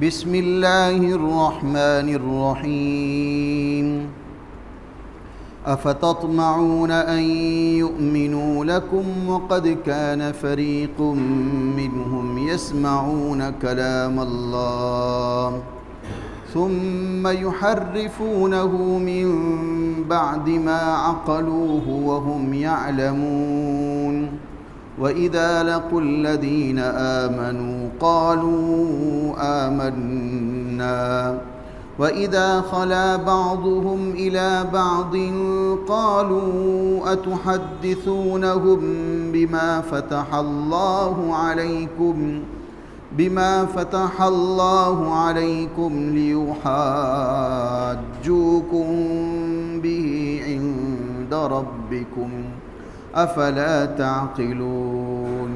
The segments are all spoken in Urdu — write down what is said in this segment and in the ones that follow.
بسم اللہ الرحمن الرحیم افتطمعون ان يؤمنوا لكم وقد كان فريق منهم يسمعون كلام الله ثم يحرفونه من بعد ما عقلوه وهم يعلمون وَإِذَا لَقُوا الَّذِينَ آمَنُوا قَالُوا آمَنَّا وَإِذَا خَلَا بَعْضُهُمْ إِلَى بَعْضٍ قَالُوا أَتُحَدِّثُونَهُم بِمَا فَتَحَ اللَّهُ عَلَيْكُمْ لِيُحَاجُّوكُم بِهِ عِندَ رَبِّكُمْ افلا تعقلون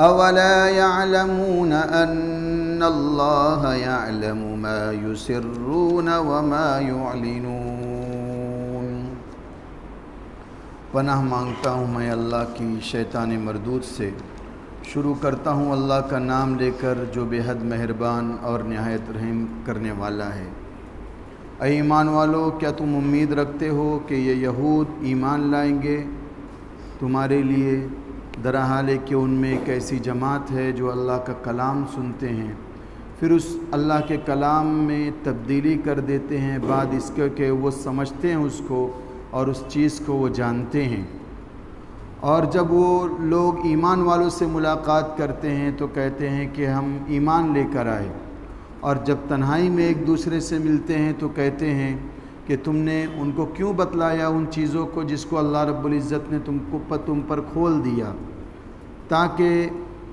اولا يعلمون ان الله يعلم ما يسرون وما يعلنون۔ پناہ مانگتا ہوں میں اللہ کی شیطان مردود سے۔ شروع کرتا ہوں اللہ کا نام لے کر جو بے حد مہربان اور نہایت رحم کرنے والا ہے۔ اے ایمان والو، کیا تم امید رکھتے ہو کہ یہ یہود ایمان لائیں گے تمہارے لیے، درحال کہ ان میں ایک ایسی جماعت ہے جو اللہ کا کلام سنتے ہیں، پھر اس اللہ کے کلام میں تبدیلی کر دیتے ہیں بعد اس کے کہ وہ سمجھتے ہیں اس کو اور اس چیز کو وہ جانتے ہیں۔ اور جب وہ لوگ ایمان والوں سے ملاقات کرتے ہیں تو کہتے ہیں کہ ہم ایمان لے کر آئے، اور جب تنہائی میں ایک دوسرے سے ملتے ہیں تو کہتے ہیں کہ تم نے ان کو کیوں بتلایا ان چیزوں کو جس کو اللہ رب العزت نے تم پر کھول دیا، تاکہ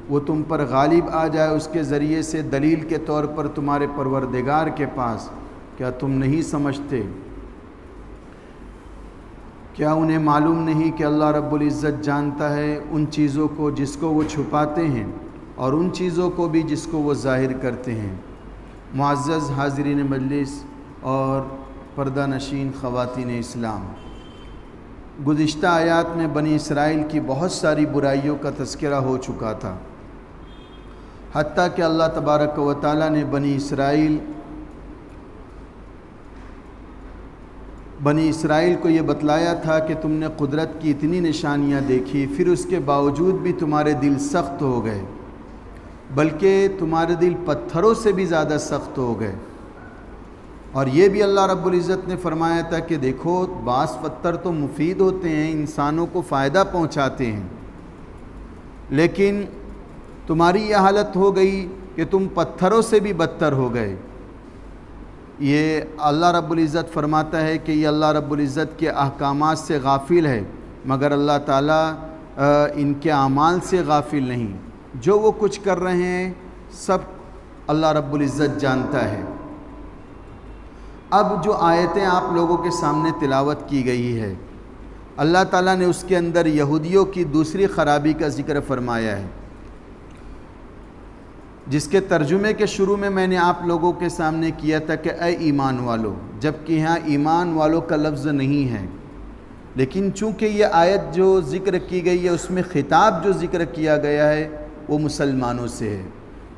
وہ تم پر غالب آ جائے اس کے ذریعے سے دلیل کے طور پر تمہارے پروردگار کے پاس۔ کیا تم نہیں سمجھتے؟ کیا انہیں معلوم نہیں کہ اللہ رب العزت جانتا ہے ان چیزوں کو جس کو وہ چھپاتے ہیں اور ان چیزوں کو بھی جس کو وہ ظاہر کرتے ہیں۔ معزز حاضرین مجلس اور پردہ نشین خواتین اسلام، گزشتہ آیات میں بنی اسرائیل کی بہت ساری برائیوں کا تذکرہ ہو چکا تھا، حتیٰ کہ اللہ تبارک و تعالیٰ نے بنی اسرائیل کو یہ بتلایا تھا کہ تم نے قدرت کی اتنی نشانیاں دیکھی، پھر اس کے باوجود بھی تمہارے دل سخت ہو گئے، بلکہ تمہارے دل پتھروں سے بھی زیادہ سخت ہو گئے۔ اور یہ بھی اللہ رب العزت نے فرمایا تھا کہ دیکھو بعض پتھر تو مفید ہوتے ہیں، انسانوں کو فائدہ پہنچاتے ہیں، لیکن تمہاری یہ حالت ہو گئی کہ تم پتھروں سے بھی بدتر ہو گئے۔ یہ اللہ رب العزت فرماتا ہے کہ یہ اللہ رب العزت کے احکامات سے غافل ہے، مگر اللہ تعالیٰ ان کے اعمال سے غافل نہیں۔ جو وہ کچھ کر رہے ہیں سب اللہ رب العزت جانتا ہے۔ اب جو آیتیں آپ لوگوں کے سامنے تلاوت کی گئی ہے، اللہ تعالیٰ نے اس کے اندر یہودیوں کی دوسری خرابی کا ذکر فرمایا ہے، جس کے ترجمے کے شروع میں نے آپ لوگوں کے سامنے کیا تھا کہ اے ایمان والو، جبکہ یہاں ایمان والوں کا لفظ نہیں ہے، لیکن چونکہ یہ آیت جو ذکر کی گئی ہے اس میں خطاب جو ذکر کیا گیا ہے وہ مسلمانوں سے ہے۔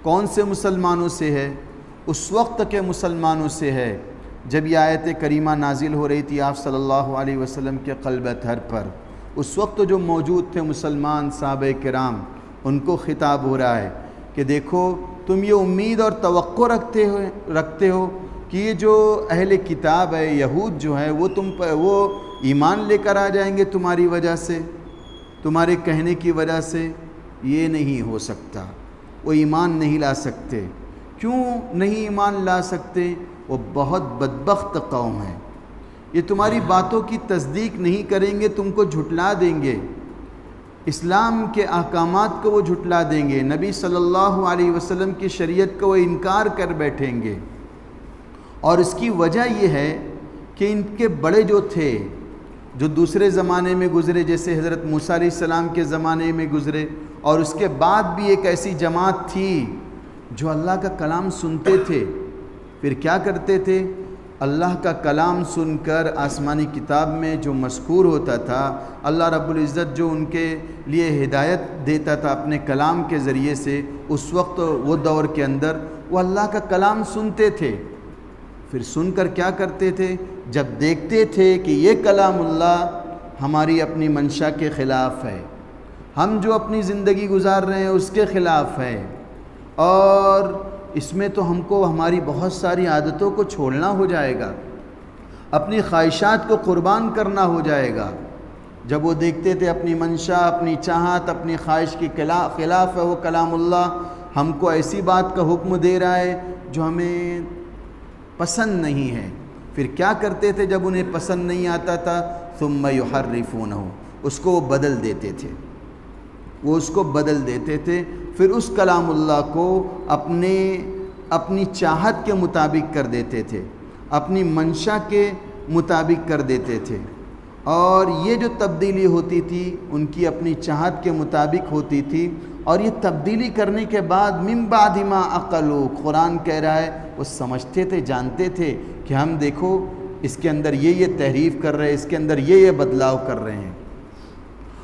کون سے مسلمانوں سے ہے؟ اس وقت کے مسلمانوں سے ہے جب یہ آیت کریمہ نازل ہو رہی تھی آپ صلی اللہ علیہ وسلم کے قلب اطہر پر۔ اس وقت جو موجود تھے مسلمان صحابہ کرام، ان کو خطاب ہو رہا ہے کہ دیکھو تم یہ امید اور توقع رکھتے ہو کہ یہ جو اہل کتاب ہے، یہود جو ہے، وہ ایمان لے کر آ جائیں گے تمہاری وجہ سے، تمہارے کہنے کی وجہ سے۔ یہ نہیں ہو سکتا، وہ ایمان نہیں لا سکتے۔ کیوں نہیں ایمان لا سکتے؟ وہ بہت بدبخت قوم ہے، یہ تمہاری باتوں کی تصدیق نہیں کریں گے، تم کو جھٹلا دیں گے، اسلام کے احکامات کو وہ جھٹلا دیں گے، نبی صلی اللہ علیہ وسلم کی شریعت کو وہ انکار کر بیٹھیں گے۔ اور اس کی وجہ یہ ہے کہ ان کے بڑے جو تھے، جو دوسرے زمانے میں گزرے، جیسے حضرت موسیٰ علیہ السلام کے زمانے میں گزرے، اور اس کے بعد بھی ایک ایسی جماعت تھی جو اللہ کا کلام سنتے تھے، پھر کیا کرتے تھے؟ اللہ کا کلام سن کر آسمانی کتاب میں جو مذکور ہوتا تھا، اللہ رب العزت جو ان کے لیے ہدایت دیتا تھا اپنے کلام کے ذریعے سے، اس وقت وہ دور کے اندر وہ اللہ کا کلام سنتے تھے. پھر سن کر کیا کرتے تھے؟ جب دیکھتے تھے کہ یہ کلام اللہ ہماری اپنی منشا کے خلاف ہے، ہم جو اپنی زندگی گزار رہے ہیں اس کے خلاف ہے، اور اس میں تو ہم کو ہماری بہت ساری عادتوں کو چھوڑنا ہو جائے گا، اپنی خواہشات کو قربان کرنا ہو جائے گا. جب وہ دیکھتے تھے اپنی منشا، اپنی چاہت، اپنی خواہش کے خلاف ہے وہ کلام اللہ، ہم کو ایسی بات کا حکم دے رہا ہے جو ہمیں پسند نہیں ہے، پھر کیا کرتے تھے؟ جب انہیں پسند نہیں آتا تھا ثم یحرفونہ، اس کو وہ بدل دیتے تھے، وہ اس کو بدل دیتے تھے. پھر اس کلام اللہ کو اپنی چاہت کے مطابق کر دیتے تھے، اپنی منشا کے مطابق کر دیتے تھے. اور یہ جو تبدیلی ہوتی تھی ان کی اپنی چاہت کے مطابق ہوتی تھی، اور یہ تبدیلی کرنے کے بعد من بعد ما عقلوا، قرآن کہہ رہا ہے وہ سمجھتے تھے، جانتے تھے کہ ہم دیکھو اس کے اندر یہ تحریف کر رہے ہیں، اس کے اندر یہ بدلاؤ کر رہے ہیں.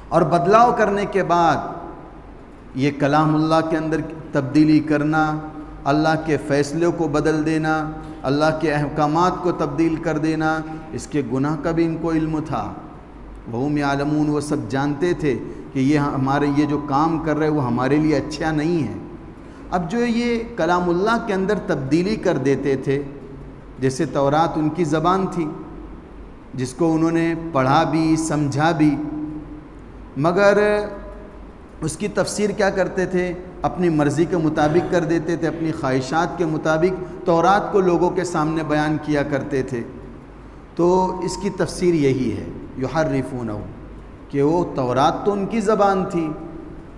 اور بدلاؤ کرنے کے بعد یہ کلام اللہ کے اندر تبدیلی کرنا، اللہ کے فیصلوں کو بدل دینا، اللہ کے احکامات کو تبدیل کر دینا، اس کے گناہ کا بھی ان کو علم تھا. وَهُمْ يَعْلَمُونَ، وہ سب جانتے تھے کہ یہ جو کام کر رہے وہ ہمارے لیے اچھا نہیں ہے. اب جو یہ کلام اللہ کے اندر تبدیلی کر دیتے تھے، جیسے تورات ان کی زبان تھی جس کو انہوں نے پڑھا بھی سمجھا بھی، مگر اس کی تفسیر کیا کرتے تھے؟ اپنی مرضی کے مطابق کر دیتے تھے، اپنی خواہشات کے مطابق تورات کو لوگوں کے سامنے بیان کیا کرتے تھے. تو اس کی تفسیر یہی ہے یحرفونہ، کہ وہ تورات تو ان کی زبان تھی،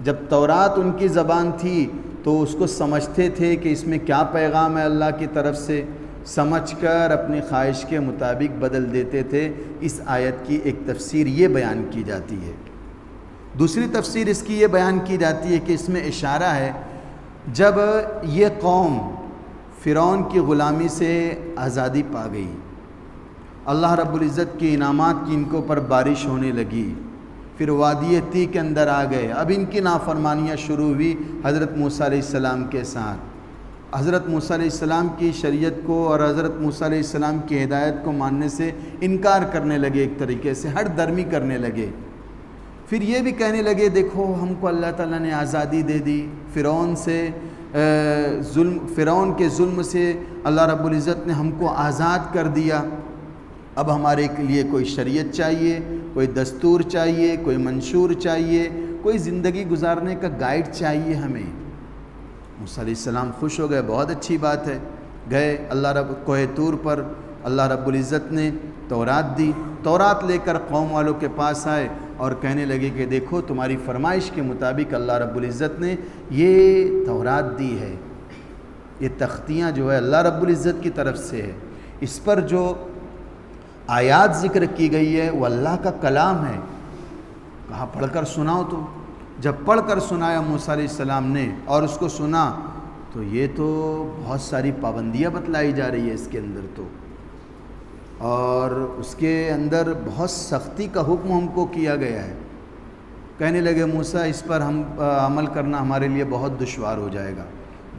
جب تورات ان کی زبان تھی تو اس کو سمجھتے تھے کہ اس میں کیا پیغام ہے اللہ کی طرف سے، سمجھ کر اپنی خواہش کے مطابق بدل دیتے تھے. اس آیت کی ایک تفسیر یہ بیان کی جاتی ہے. دوسری تفسیر اس کی یہ بیان کی جاتی ہے کہ اس میں اشارہ ہے جب یہ قوم فرعون کی غلامی سے آزادی پا گئی، اللہ رب العزت کے انعامات کی ان کے اوپر بارش ہونے لگی، پھر وادی طی کے اندر آ گئے، اب ان کی نافرمانیاں شروع ہوئی حضرت موسیٰ علیہ السلام کے ساتھ. حضرت موسیٰ علیہ السلام کی شریعت کو اور حضرت موسیٰ علیہ السلام کی ہدایت کو ماننے سے انکار کرنے لگے، ایک طریقے سے ہٹ درمی کرنے لگے. پھر یہ بھی کہنے لگے دیکھو ہم کو اللہ تعالیٰ نے آزادی دے دی، فرعون کے ظلم سے اللہ رب العزت نے ہم کو آزاد کر دیا، اب ہمارے لیے کوئی شریعت چاہیے، کوئی دستور چاہیے، کوئی منشور چاہیے، کوئی زندگی گزارنے کا گائیڈ چاہیے ہمیں. موسیٰ علیہ السلام خوش ہو گئے، بہت اچھی بات ہے. گئے کوہ طور پر، اللہ رب العزت نے تورات دی، تورات لے کر قوم والوں کے پاس آئے اور کہنے لگے کہ دیکھو تمہاری فرمائش کے مطابق اللہ رب العزت نے یہ تورات دی ہے، یہ تختیاں جو ہے اللہ رب العزت کی طرف سے ہے، اس پر جو آیات ذکر کی گئی ہے وہ اللہ کا کلام ہے. کہا پڑھ کر سناؤ. تو جب پڑھ کر سنایا موسیٰ علیہ السلام نے اور اس کو سنا تو یہ تو بہت ساری پابندیاں بتلائی جا رہی ہے اس کے اندر، تو اور اس کے اندر بہت سختی کا حکم ہم کو کیا گیا ہے. کہنے لگے موسیٰ اس پر ہم عمل کرنا ہمارے لیے بہت دشوار ہو جائے گا،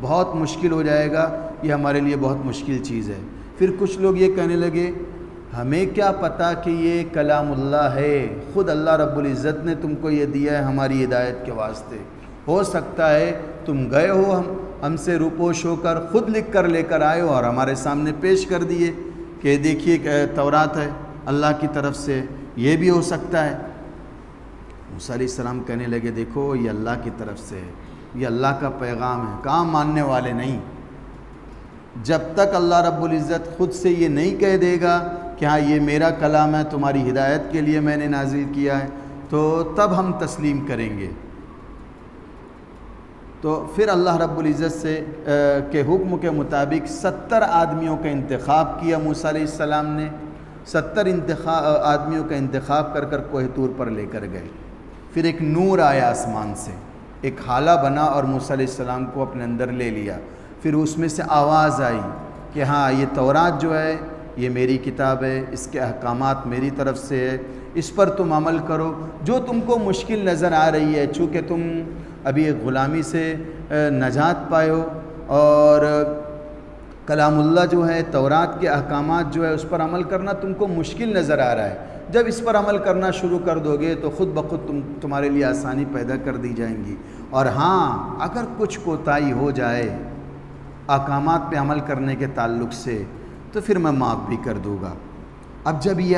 بہت مشکل ہو جائے گا، یہ ہمارے لیے بہت مشکل چیز ہے. پھر کچھ لوگ یہ کہنے لگے ہمیں کیا پتہ کہ یہ کلام اللہ ہے، خود اللہ رب العزت نے تم کو یہ دیا ہے ہماری ہدایت کے واسطے، ہو سکتا ہے تم گئے ہو ہم سے روپوش ہو کر خود لکھ کر لے کر آئے ہو اور ہمارے سامنے پیش کر دیے کہ دیکھیے کہ تورات ہے اللہ کی طرف سے، یہ بھی ہو سکتا ہے. موسیٰ علیہ السلام کہنے لگے دیکھو یہ اللہ کی طرف سے ہے، یہ اللہ کا پیغام ہے، کام ماننے والے نہیں. جب تک اللہ رب العزت خود سے یہ نہیں کہہ دے گا کہ ہاں یہ میرا کلام ہے، تمہاری ہدایت کے لیے میں نے نازل کیا ہے، تو تب ہم تسلیم کریں گے. تو پھر اللہ رب العزت سے کے حکم کے مطابق 70 آدمیوں کا انتخاب کیا موسیٰ علیہ السلام نے. 70 آدمیوں کا انتخاب کر کر کوہ طور پر لے کر گئے. پھر ایک نور آیا آسمان سے، ایک حالہ بنا اور موسیٰ علیہ السلام کو اپنے اندر لے لیا. پھر اس میں سے آواز آئی کہ ہاں یہ تورات جو ہے یہ میری کتاب ہے، اس کے احکامات میری طرف سے ہے، اس پر تم عمل کرو. جو تم کو مشکل نظر آ رہی ہے، چونکہ تم ابھی ایک غلامی سے نجات پائے ہو اور کلام اللہ جو ہے، تورات کے احکامات جو ہے، اس پر عمل کرنا تم کو مشکل نظر آ رہا ہے۔ جب اس پر عمل کرنا شروع کر دو گے تو خود بخود تمہارے لیے آسانی پیدا کر دی جائیں گی۔ اور ہاں، اگر کچھ کوتاہی ہو جائے احکامات پہ عمل کرنے کے تعلق سے تو پھر میں معاف بھی کر دوں گا۔ اب جب یہ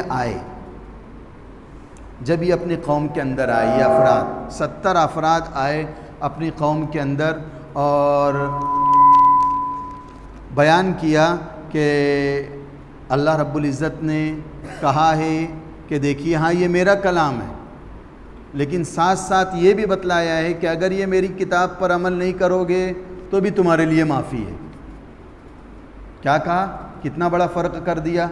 اپنی قوم کے اندر آئے، یہ افراد 70 افراد آئے اپنی قوم کے اندر اور بیان کیا کہ اللہ رب العزت نے کہا ہے کہ دیکھیے ہاں یہ میرا کلام ہے، لیکن ساتھ ساتھ یہ بھی بتلایا ہے کہ اگر یہ میری کتاب پر عمل نہیں کرو گے تو بھی تمہارے لیے معافی ہے۔ کیا کہا؟ کتنا بڑا فرق کر دیا۔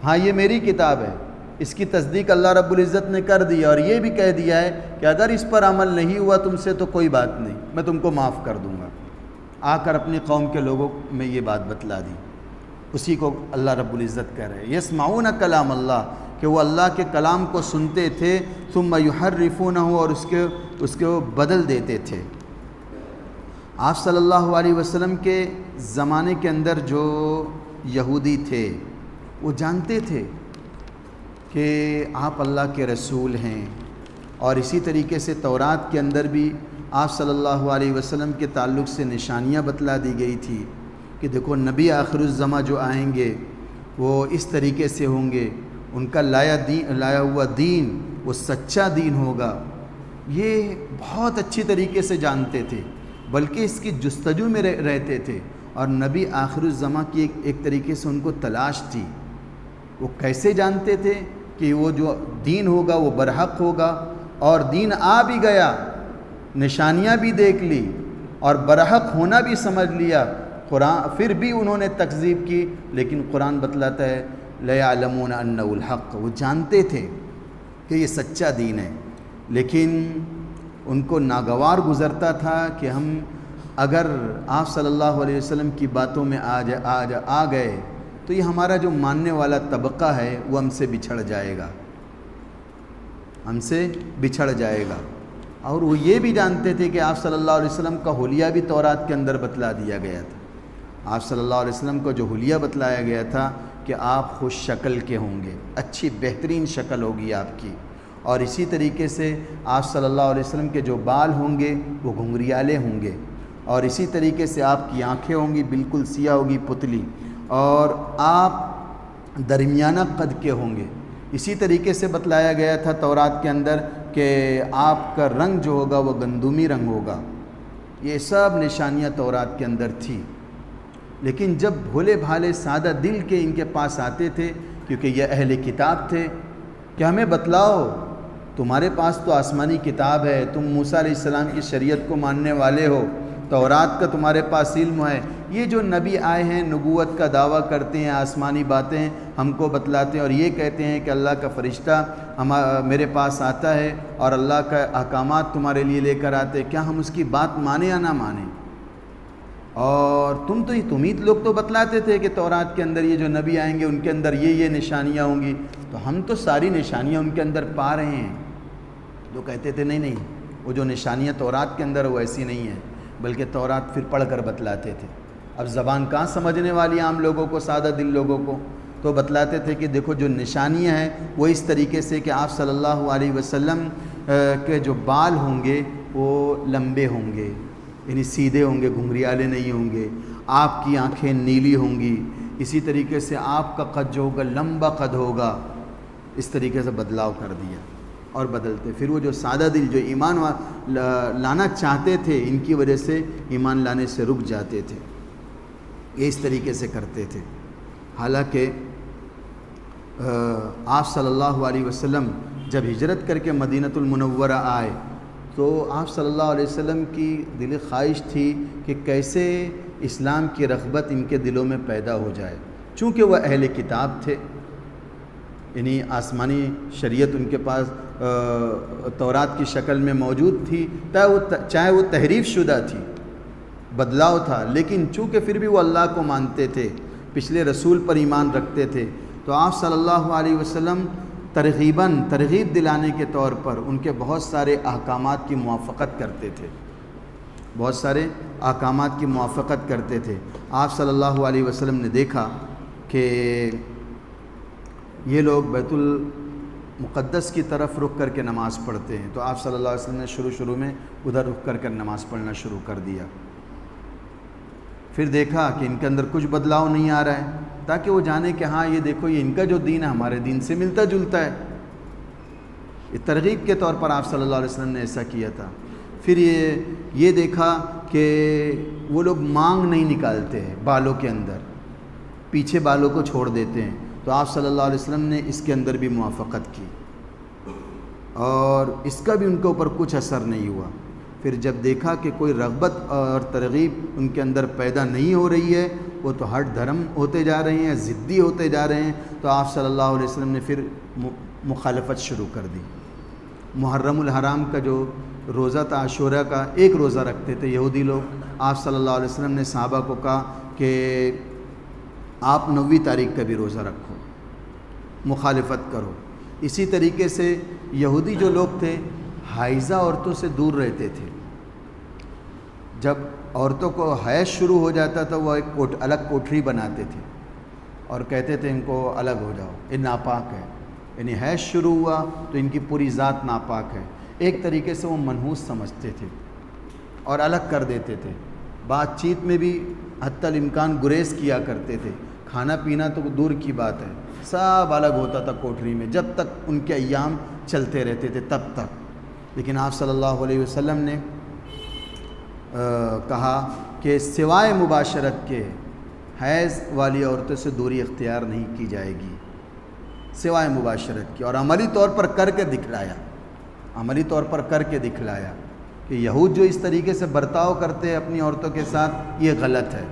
ہاں یہ میری کتاب ہے، اس کی تصدیق اللہ رب العزت نے کر دی، اور یہ بھی کہہ دیا ہے کہ اگر اس پر عمل نہیں ہوا تم سے تو کوئی بات نہیں، میں تم کو معاف کر دوں گا۔ آ کر اپنی قوم کے لوگوں میں یہ بات بتلا دی۔ اسی کو اللہ رب العزت کہہ رہے ہیں یسمعون کلام اللہ، کہ وہ اللہ کے کلام کو سنتے تھے، ثم یحرفونہ، اور اس کے بدل دیتے تھے۔ آپ صلی اللہ علیہ وسلم کے زمانے کے اندر جو یہودی تھے وہ جانتے تھے کہ آپ اللہ کے رسول ہیں، اور اسی طریقے سے تورات کے اندر بھی آپ صلی اللہ علیہ وسلم کے تعلق سے نشانیاں بتلا دی گئی تھی کہ دیکھو نبی آخر الزماں جو آئیں گے وہ اس طریقے سے ہوں گے، ان کا لایا ہوا دین وہ سچا دین ہوگا۔ یہ بہت اچھی طریقے سے جانتے تھے، بلکہ اس کی جستجو میں رہتے تھے، اور نبی آخر الزماں کی ایک طریقے سے ان کو تلاش تھی۔ وہ کیسے جانتے تھے کہ وہ جو دین ہوگا وہ برحق ہوگا، اور دین آ بھی گیا، نشانیاں بھی دیکھ لی اور برحق ہونا بھی سمجھ لیا، قرآن پھر بھی انہوں نے تکذیب کی، لیکن قرآن بتلاتا ہے لَيَعْلَمُونَ أَنَّهُ الْحَقُّ، وہ جانتے تھے کہ یہ سچا دین ہے، لیکن ان کو ناگوار گزرتا تھا کہ ہم اگر آپ صلی اللہ علیہ وسلم کی باتوں میں آ گئے تو یہ ہمارا جو ماننے والا طبقہ ہے وہ ہم سے بچھڑ جائے گا، اور وہ یہ بھی جانتے تھے کہ آپ صلی اللہ علیہ وسلم کا حلیہ بھی تورات کے اندر بتلا دیا گیا تھا۔ آپ صلی اللہ علیہ وسلم کو جو حلیہ بتلایا گیا تھا کہ آپ خوش شکل کے ہوں گے، اچھی بہترین شکل ہوگی آپ کی، اور اسی طریقے سے آپ صلی اللہ علیہ وسلم کے جو بال ہوں گے وہ گھنگریالے ہوں گے، اور اسی طریقے سے آپ کی آنکھیں ہوں گی بالکل سیاہ ہوگی پتلی، اور آپ درمیانہ قد کے ہوں گے۔ اسی طریقے سے بتلایا گیا تھا تورات کے اندر کہ آپ کا رنگ جو ہوگا وہ گندمی رنگ ہوگا۔ یہ سب نشانیاں تورات کے اندر تھی، لیکن جب بھولے بھالے سادہ دل کے ان کے پاس آتے تھے، کیونکہ یہ اہل کتاب تھے، کہ ہمیں بتلاؤ تمہارے پاس تو آسمانی کتاب ہے، تم موسیٰ علیہ السلام کی شریعت کو ماننے والے ہو، تورات کا تمہارے پاس علم ہے، یہ جو نبی آئے ہیں نبوت کا دعویٰ کرتے ہیں، آسمانی باتیں ہم کو بتلاتے ہیں، اور یہ کہتے ہیں کہ اللہ کا فرشتہ میرے پاس آتا ہے اور اللہ کا احکامات تمہارے لیے لے کر آتے ہیں، کیا ہم اس کی بات مانیں یا نہ مانیں؟ اور تم ہی لوگ تو بتلاتے تھے کہ تورات کے اندر یہ جو نبی آئیں گے ان کے اندر یہ نشانیاں ہوں گی، تو ہم تو ساری نشانیاں ان کے اندر پا رہے ہیں۔ جو کہتے تھے نہیں وہ جو نشانیاں تورات کے اندر وہ ایسی نہیں ہیں، بلکہ تورات پھر پڑھ کر بتلاتے تھے۔ اب زبان کہاں سمجھنے والی عام لوگوں کو، سادہ دل لوگوں کو، تو بتلاتے تھے کہ دیکھو جو نشانیاں ہیں وہ اس طریقے سے کہ آپ صلی اللہ علیہ وسلم کے جو بال ہوں گے وہ لمبے ہوں گے، یعنی سیدھے ہوں گے، گھنگریالے نہیں ہوں گے، آپ کی آنکھیں نیلی ہوں گی، اسی طریقے سے آپ کا قد جو ہوگا لمبا قد ہوگا۔ اس طریقے سے بدلاؤ کر دیا اور بدلتے، پھر وہ جو سادہ دل جو ایمان لانا چاہتے تھے ان کی وجہ سے ایمان لانے سے رک جاتے تھے، یہ اس طریقے سے کرتے تھے۔ حالانکہ آپ صلی اللہ علیہ وسلم جب ہجرت کر کے مدینۃ المنورہ آئے تو آپ صلی اللہ علیہ وسلم کی دلی خواہش تھی کہ کیسے اسلام کی رغبت ان کے دلوں میں پیدا ہو جائے، چونکہ وہ اہل کتاب تھے، یعنی آسمانی شریعت ان کے پاس تورات کی شکل میں موجود تھی، چاہے وہ تحریف شدہ تھی، بدلاؤ تھا، لیکن چونکہ پھر بھی وہ اللہ کو مانتے تھے، پچھلے رسول پر ایمان رکھتے تھے، تو آپ صلی اللہ علیہ وسلم ترغیب دلانے کے طور پر ان کے بہت سارے احکامات کی موافقت کرتے تھے۔ بہت سارے احکامات کی موافقت کرتے تھے۔ آپ صلی اللہ علیہ وسلم نے دیکھا کہ یہ لوگ بیت المقدس کی طرف رخ کر کے نماز پڑھتے ہیں، تو آپ صلی اللہ علیہ وسلم نے شروع میں ادھر رخ کر نماز پڑھنا شروع کر دیا۔ پھر دیکھا کہ ان کے اندر کچھ بدلاؤ نہیں آ رہا ہے، تاکہ وہ جانے کہ ہاں یہ دیکھو یہ ان کا جو دین ہے ہمارے دین سے ملتا جلتا ہے۔ یہ ترغیب کے طور پر آپ صلی اللہ علیہ وسلم نے ایسا کیا تھا۔ پھر یہ دیکھا کہ وہ لوگ مانگ نہیں نکالتے ہیں بالوں کے اندر، پیچھے بالوں کو چھوڑ دیتے ہیں، تو آپ صلی اللہ علیہ وسلم نے اس کے اندر بھی موافقت کی، اور اس کا بھی ان کے اوپر کچھ اثر نہیں ہوا۔ پھر جب دیکھا کہ کوئی رغبت اور ترغیب ان کے اندر پیدا نہیں ہو رہی ہے، وہ تو ہٹ دھرم ہوتے جا رہے ہیں، ضدی ہوتے جا رہے ہیں، تو آپ صلی اللہ علیہ وسلم نے پھر مخالفت شروع کر دی۔ محرم الحرام کا جو روزہ تھا عاشورہ کا، ایک روزہ رکھتے تھے یہودی لوگ۔ آپ صلی اللہ علیہ وسلم نے صحابہ کو کہا کہ آپ 9ویں تاریخ کا بھی روزہ رکھو، مخالفت کرو۔ اسی طریقے سے یہودی جو لوگ تھے حائضہ عورتوں سے دور رہتے تھے۔ جب عورتوں کو حیض شروع ہو جاتا تھا وہ ایک الگ کوٹھری بناتے تھے اور کہتے تھے ان کو الگ ہو جاؤ، یہ ناپاک ہے، یعنی حیض شروع ہوا تو ان کی پوری ذات ناپاک ہے۔ ایک طریقے سے وہ منحوس سمجھتے تھے اور الگ کر دیتے تھے۔ بات چیت میں بھی حتی الامکان گریز کیا کرتے تھے، کھانا پینا تو دور کی بات ہے، سب الگ ہوتا تھا کوٹھری میں، جب تک ان کے ایام چلتے رہتے تھے تب تک۔ لیکن آپ صلی اللہ علیہ وسلم نے کہا کہ سوائے مباشرت کے حیض والی عورتوں سے دوری اختیار نہیں کی جائے گی، سوائے مباشرت کی، اور عملی طور پر کر کے دکھلایا، عملی طور پر کر کے دکھلایا کہ یہود جو اس طریقے سے برتاؤ کرتے ہیں اپنی عورتوں کے ساتھ یہ غلط ہے۔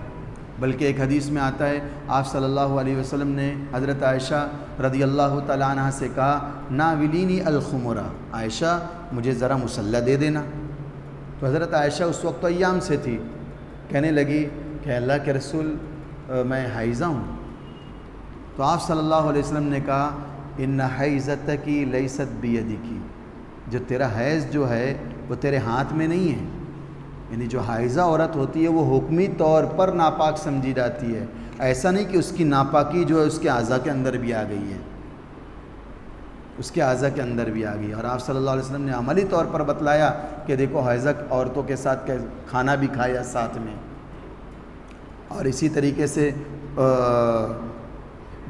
بلکہ ایک حدیث میں آتا ہے آپ صلی اللہ علیہ وسلم نے حضرت عائشہ رضی اللہ تعالیٰ عنہ سے کہا ناولینی الخمرہ، عائشہ مجھے ذرا مسلح دے دینا۔ تو حضرت عائشہ اس وقت تو ایام سے تھی، کہنے لگی کہ اللہ کے رسول میں حائضہ ہوں۔ تو آپ صلی اللہ علیہ وسلم نے کہا ان حیضتکی لیست بیدکی، جو تیرا حیض جو ہے وہ تیرے ہاتھ میں نہیں ہے، یعنی جو حائضہ عورت ہوتی ہے وہ حکمی طور پر ناپاک سمجھی جاتی ہے، ایسا نہیں کہ اس کی ناپاکی جو ہے اس کے اعضاء کے اندر بھی آ گئی ہے، اس کے اعضاء کے اندر بھی آ گئی۔ اور آپ صلی اللہ علیہ وسلم نے عملی طور پر بتلایا کہ دیکھو حائضہ عورتوں کے ساتھ کھانا بھی کھایا ساتھ میں، اور اسی طریقے سے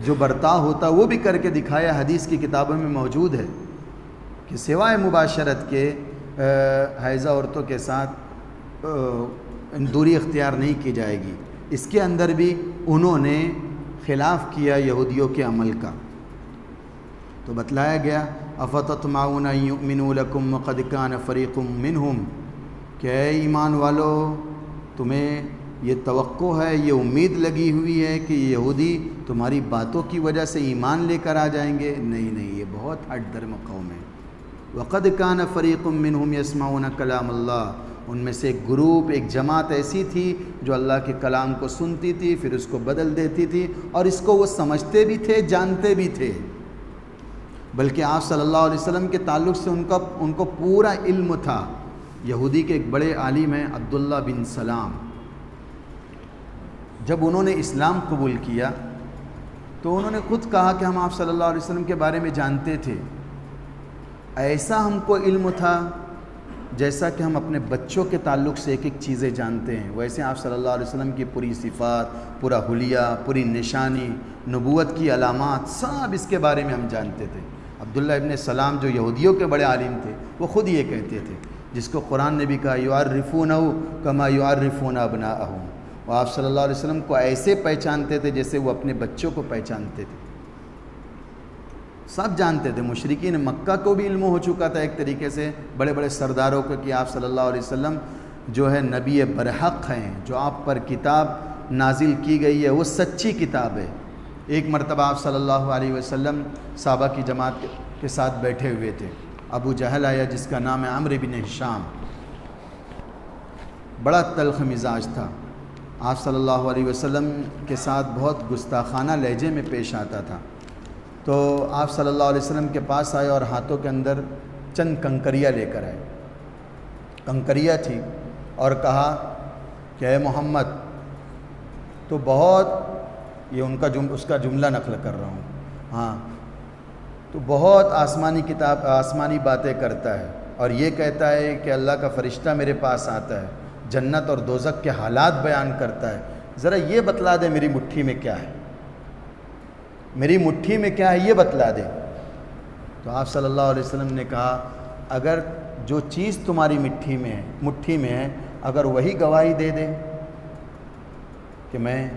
جو برتاؤ ہوتا وہ بھی کر کے دکھایا۔ حدیث کی کتابوں میں موجود ہے کہ سوائے مباشرت کے حائضہ عورتوں کے ساتھ دوری اختیار نہیں کی جائے گی۔ اس کے اندر بھی انہوں نے خلاف کیا یہودیوں کے عمل کا، تو بتلایا گیا افتطمعون ان یؤمنوا لکم وقد کان فریق منہم، کہ اے ایمان والو تمہیں یہ توقع ہے، یہ امید لگی ہوئی ہے کہ یہودی تمہاری باتوں کی وجہ سے ایمان لے کر آ جائیں گے؟ نہیں، یہ بہت ہٹ درم قوم ہے۔ وقد کان فریق منہم یسمعون کلام اللہ، ان میں سے ایک گروپ، ایک جماعت ایسی تھی جو اللہ کے کلام کو سنتی تھی پھر اس کو بدل دیتی تھی، اور اس کو وہ سمجھتے بھی تھے، جانتے بھی تھے، بلکہ آپ صلی اللہ علیہ وسلم کے تعلق سے ان کو پورا علم تھا۔ یہودی کے ایک بڑے عالم ہیں عبداللہ بن سلام، جب انہوں نے اسلام قبول کیا تو انہوں نے خود کہا کہ ہم آپ صلی اللہ علیہ وسلم کے بارے میں جانتے تھے، ایسا ہم کو علم تھا جیسا کہ ہم اپنے بچوں کے تعلق سے ایک ایک چیزیں جانتے ہیں، ویسے آپ صلی اللہ علیہ وسلم کی پوری صفات، پورا حلیہ، پوری نشانی، نبوت کی علامات، سب اس کے بارے میں ہم جانتے تھے۔ عبداللہ ابن سلام جو یہودیوں کے بڑے عالم تھے وہ خود یہ کہتے تھے، جس کو قرآن نے بھی کہا یعرفونہ کما یعرفون ابناءہم، وہ آپ صلی اللہ علیہ وسلم کو ایسے پہچانتے تھے جیسے وہ اپنے بچوں کو پہچانتے تھے، سب جانتے تھے۔ مشرکین مکہ کو بھی علم ہو چکا تھا ایک طریقے سے، بڑے بڑے سرداروں کو، کہ آپ صلی اللہ علیہ وسلم جو ہے نبی برحق ہیں، جو آپ پر کتاب نازل کی گئی ہے وہ سچی کتاب ہے۔ ایک مرتبہ آپ صلی اللہ علیہ وسلم صحابہ کی جماعت کے ساتھ بیٹھے ہوئے تھے، ابو جہل آیا جس کا نام ہے عمرو بن ہشام، بڑا تلخ مزاج تھا، آپ صلی اللہ علیہ وسلم کے ساتھ بہت گستاخانہ لہجے میں پیش آتا تھا۔ تو آپ صلی اللہ علیہ وسلم کے پاس آئے اور ہاتھوں کے اندر چند کنکریاں لے کر آئے، کنکریاں تھی اور کہا کہ اے محمد، تو بہت یہ اس کا جملہ نقل کر رہا ہوں، ہاں، تو بہت آسمانی باتیں کرتا ہے اور یہ کہتا ہے کہ اللہ کا فرشتہ میرے پاس آتا ہے، جنت اور دوزخ کے حالات بیان کرتا ہے، ذرا یہ بتلا دے میری مٹھی میں کیا ہے، میری مٹھی میں کیا ہے یہ بتلا دے۔ تو آپ صلی اللہ علیہ وسلم نے کہا اگر جو چیز تمہاری مٹھی میں ہے اگر وہی گواہی دے دے کہ میں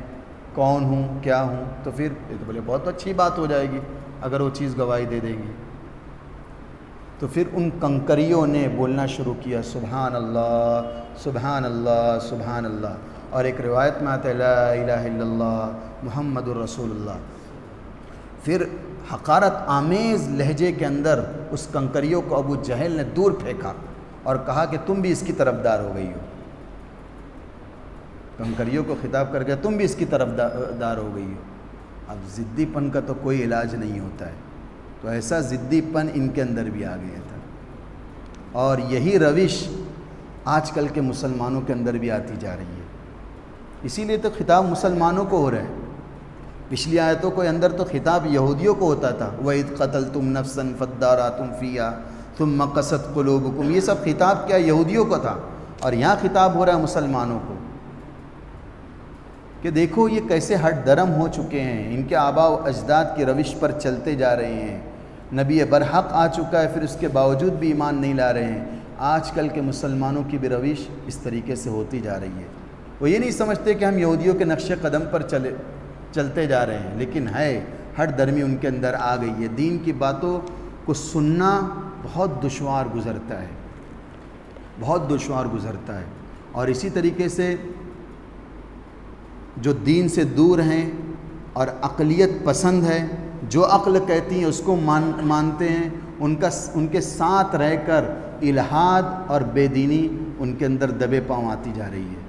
کون ہوں کیا ہوں، تو پھر تو بولے بہت اچھی بات ہو جائے گی اگر وہ چیز گواہی دے دے گی۔ تو پھر ان کنکریوں نے بولنا شروع کیا سبحان اللہ سبحان اللہ سبحان اللہ، اور ایک روایت میں آتا ہے لا الہ الا اللہ محمد الرسول اللہ۔ پھر حقارت آمیز لہجے کے اندر اس کنکریوں کو ابو جہل نے دور پھینکا اور کہا کہ تم بھی اس کی طرفدار ہو گئی ہو، کنکریوں کو خطاب کر کے تم بھی اس کی طرفدار ہو گئی ہو۔ اب ضدی پن کا تو کوئی علاج نہیں ہوتا ہے، تو ایسا ضدی پن ان کے اندر بھی آ گیا تھا، اور یہی روش آج کل کے مسلمانوں کے اندر بھی آتی جا رہی ہے۔ اسی لیے تو خطاب مسلمانوں کو ہو رہا ہے۔ پچھلی آیتوں کے اندر تو خطاب یہودیوں کو ہوتا تھا، وَإِذْ قَتَلْتُمْ نَفْسًا فَادَّارَأْتُمْ فِيهَا ثُمَّ قَسَتْ قُلُوبُكُمْ، یہ سب خطاب کیا یہودیوں کو تھا، اور یہاں خطاب ہو رہا ہے مسلمانوں کو کہ دیکھو یہ کیسے ہٹ درم ہو چکے ہیں، ان کے آباء و اجداد کی روش پر چلتے جا رہے ہیں، نبی برحق آ چکا ہے پھر اس کے باوجود بھی ایمان نہیں لا رہے ہیں۔ آج کل کے مسلمانوں کی بھی روش اس طریقے سے ہوتی جا رہی ہے، وہ یہ نہیں سمجھتے کہ ہم یہودیوں کے نقش قدم پر چلتے جا رہے ہیں، لیکن ہے ہٹ درمی ان کے اندر آ گئی ہے۔ دین کی باتوں کو سننا بہت دشوار گزرتا ہے، بہت دشوار گزرتا ہے، اور اسی طریقے سے جو دین سے دور ہیں اور عقلیت پسند ہے، جو عقل کہتی ہیں اس کو مانتے ہیں، ان کے ساتھ رہ کر الحاد اور بے دینی ان کے اندر دبے پاؤں آتی جا رہی ہے۔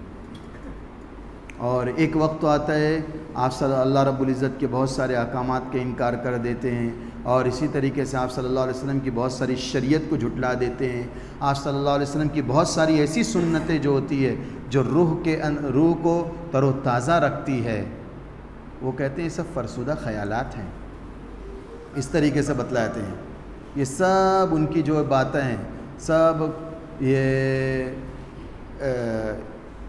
اور ایک وقت تو آتا ہے آپ اللہ رب العزت کے بہت سارے احکامات کے انکار کر دیتے ہیں، اور اسی طریقے سے آپ صلی اللہ علیہ وسلم کی بہت ساری شریعت کو جھٹلا دیتے ہیں۔ آپ صلی اللہ علیہ وسلم کی بہت ساری ایسی سنتیں جو ہوتی ہے جو روح کو تر و تازہ رکھتی ہے، وہ کہتے ہیں یہ سب فرسودہ خیالات ہیں، اس طریقے سے بتلاتے ہیں۔ یہ سب ان کی جو باتیں ہیں سب یہ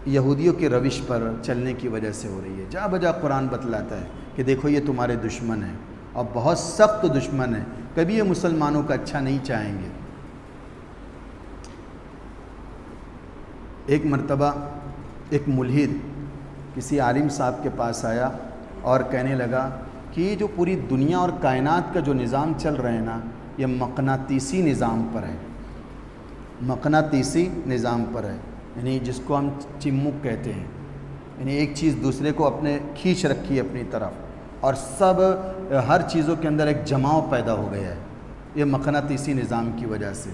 یہودیوں کے روش پر چلنے کی وجہ سے ہو رہی ہے۔ جا بجا قرآن بتلاتا ہے کہ دیکھو یہ تمہارے دشمن ہیں، اور بہت سخت دشمن ہیں، کبھی یہ مسلمانوں کا اچھا نہیں چاہیں گے۔ ایک مرتبہ ایک ملحد کسی عالم صاحب کے پاس آیا اور کہنے لگا کہ یہ جو پوری دنیا اور کائنات کا جو نظام چل رہا ہے نا، یہ مقناطیسی نظام پر ہے، مقناطیسی نظام پر ہے، یعنی جس کو ہم چمک کہتے ہیں، یعنی ایک چیز دوسرے کو اپنے کھینچ رکھی ہے اپنی طرف، اور سب ہر چیزوں کے اندر ایک جماؤ پیدا ہو گیا ہے، یہ مقناطیسی نظام کی وجہ سے۔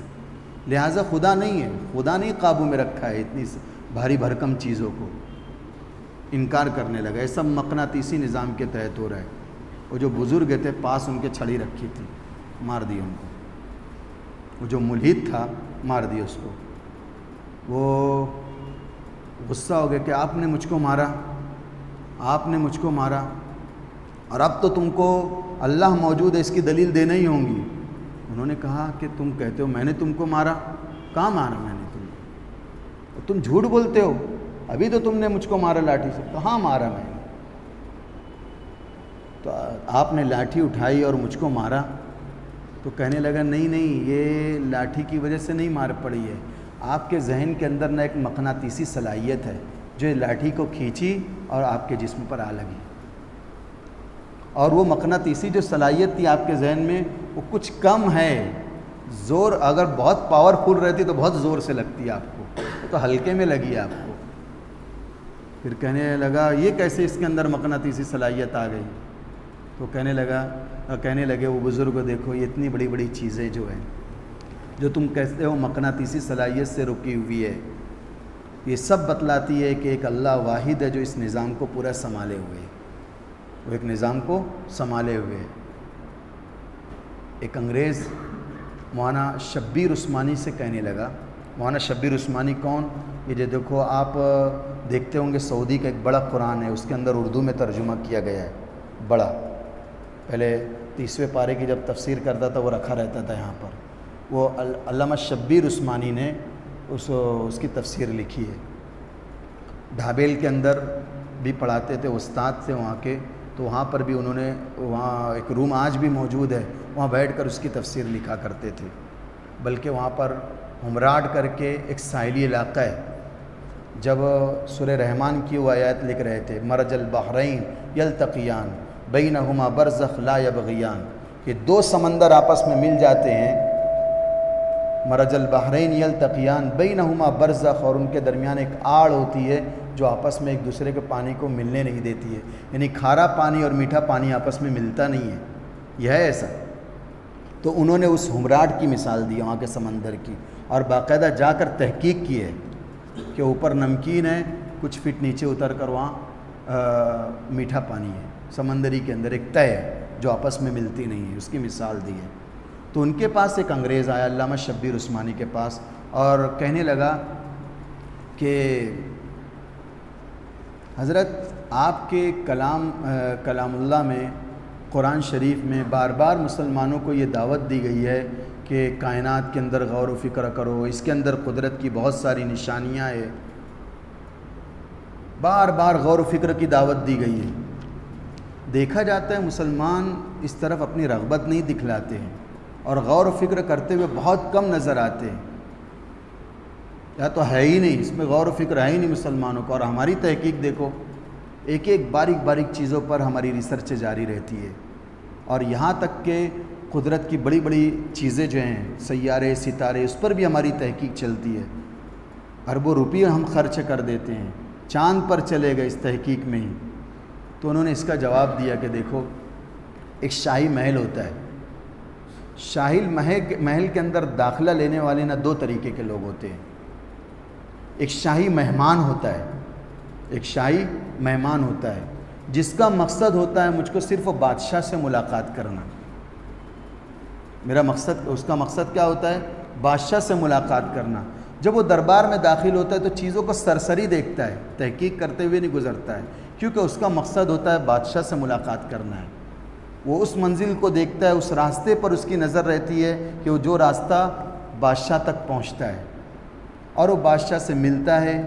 لہٰذا خدا نہیں ہے، خدا نہیں قابو میں رکھا ہے اتنی بھاری بھرکم چیزوں کو، انکار کرنے لگا۔ یہ سب مقناطیسی نظام کے تحت ہو رہا ہے۔ وہ جو بزرگ تھے پاس ان کے چھڑی رکھی تھی، مار دی ان کو، وہ جو ملحد تھا مار دی اس کو۔ وہ غصہ ہو گیا کہ آپ نے مجھ کو مارا، آپ نے مجھ کو مارا، اور اب تو تم کو اللہ موجود ہے اس کی دلیل دینا ہی ہوں گی۔ انہوں نے کہا کہ تم کہتے ہو میں نے تم کو مارا، کہاں مارا میں نے تم کو، تم جھوٹ بولتے ہو، ابھی تو تم نے مجھ کو مارا لاٹھی سے، کہاں مارا میں نے؟ تو آپ نے لاٹھی اٹھائی اور مجھ کو مارا؟ تو کہنے لگا نہیں یہ لاٹھی کی وجہ سے نہیں مار پڑی ہے، آپ کے ذہن کے اندر نہ ایک مقناطیسی صلاحیت ہے جو لاٹھی کو کھینچی اور آپ کے جسم پر آ لگی، اور وہ مقناطیسی جو صلاحیت تھی آپ کے ذہن میں وہ کچھ کم ہے، زور اگر بہت پاورفل رہتی تو بہت زور سے لگتی ہے آپ کو، تو ہلکے میں لگی آپ کو۔ پھر کہنے لگا یہ کیسے اس کے اندر مقناطیسی صلاحیت آ گئی؟ تو کہنے لگے وہ بزرگ، دیکھو یہ اتنی بڑی بڑی چیزیں جو ہیں جو تم کہتے ہو مقناطیسی صلاحیت سے رکی ہوئی ہے، یہ سب بتلاتی ہے کہ ایک اللہ واحد ہے جو اس نظام کو پورا سنبھالے ہوئے ہے، وہ ایک نظام کو سنبھالے ہوئے ہے۔ ایک انگریز مولانا شبیر عثمانی سے کہنے لگا مولانا شبیر عثمانی کون؟ یہ جو دیکھو آپ دیکھتے ہوں گے سعودی کا ایک بڑا قرآن ہے، اس کے اندر اردو میں ترجمہ کیا گیا ہے، بڑا، پہلے 30ویں پارے کی جب تفسیر کرتا تھا وہ رکھا رہتا تھا یہاں پر، وہ علامہ شبیر عثمانی نے اس کی تفسیر لکھی ہے۔ ڈھابیل کے اندر بھی پڑھاتے تھے، استاد تھے وہاں کے، تو وہاں پر بھی انہوں نے، وہاں ایک روم آج بھی موجود ہے، وہاں بیٹھ کر اس کی تفسیر لکھا کرتے تھے۔ بلکہ وہاں پر ہمراڈ کر کے ایک ساحلی علاقہ ہے، جب سورہ رحمان کی وہ آیات لکھ رہے تھے، مرج البحرین یلتقیان بینہما برزخ لا یبغیان، کہ دو سمندر آپس میں مل جاتے ہیں، مرج البحرین یلتقیان بینہما برزخ، اور ان کے درمیان ایک آڑ ہوتی ہے جو آپس میں ایک دوسرے کے پانی کو ملنے نہیں دیتی ہے، یعنی کھارا پانی اور میٹھا پانی آپس میں ملتا نہیں ہے، یہ ہے ایسا۔ تو انہوں نے اس ہمراڈ کی مثال دی وہاں کے سمندر کی، اور باقاعدہ جا کر تحقیق کی ہے کہ اوپر نمکین ہے، کچھ فٹ نیچے اتر کر وہاں میٹھا پانی ہے، سمندری کے اندر ایک طے ہے جو آپس میں ملتی نہیں ہے، اس کی مثال دی ہے۔ تو ان کے پاس ایک انگریز آیا علامہ شبیر عثمانی کے پاس، اور کہنے لگا کہ حضرت آپ کے کلام اللہ میں، قرآن شریف میں بار بار مسلمانوں کو یہ دعوت دی گئی ہے کہ کائنات کے اندر غور و فکر کرو، اس کے اندر قدرت کی بہت ساری نشانیاں ہیں، بار بار غور و فکر کی دعوت دی گئی ہے۔ دیکھا جاتا ہے مسلمان اس طرف اپنی رغبت نہیں دکھلاتے ہیں، اور غور و فکر کرتے ہوئے بہت کم نظر آتے ہیں، یا تو ہے ہی نہیں، اس میں غور و فکر ہے ہی نہیں مسلمانوں کو۔ اور ہماری تحقیق دیکھو، ایک ایک باریک چیزوں پر ہماری ریسرچ جاری رہتی ہے، اور یہاں تک کہ قدرت کی بڑی بڑی چیزیں جو ہیں، سیارے، ستارے، اس پر بھی ہماری تحقیق چلتی ہے، اربوں روپیے ہم خرچ کر دیتے ہیں، چاند پر چلے گئے اس تحقیق میں ہی۔ تو انہوں نے اس کا جواب دیا کہ دیکھو، ایک شاہی محل ہوتا ہے، شاہی محل کے اندر داخلہ لینے والے نہ دو طریقے کے لوگ ہوتے ہیں، ایک شاہی مہمان ہوتا ہے، ایک شاہی مہمان ہوتا ہے جس کا مقصد ہوتا ہے مجھ کو صرف بادشاہ سے ملاقات کرنا، میرا مقصد، اس کا مقصد کیا ہوتا ہے؟ بادشاہ سے ملاقات کرنا۔ جب وہ دربار میں داخل ہوتا ہے تو چیزوں کو سرسری دیکھتا ہے، تحقیق کرتے ہوئے نہیں گزرتا ہے، کیونکہ اس کا مقصد ہوتا ہے بادشاہ سے ملاقات کرنا ہے۔ وہ اس منزل کو دیکھتا ہے، اس راستے پر اس کی نظر رہتی ہے کہ وہ جو راستہ بادشاہ تک پہنچتا ہے، اور وہ بادشاہ سے ملتا ہے۔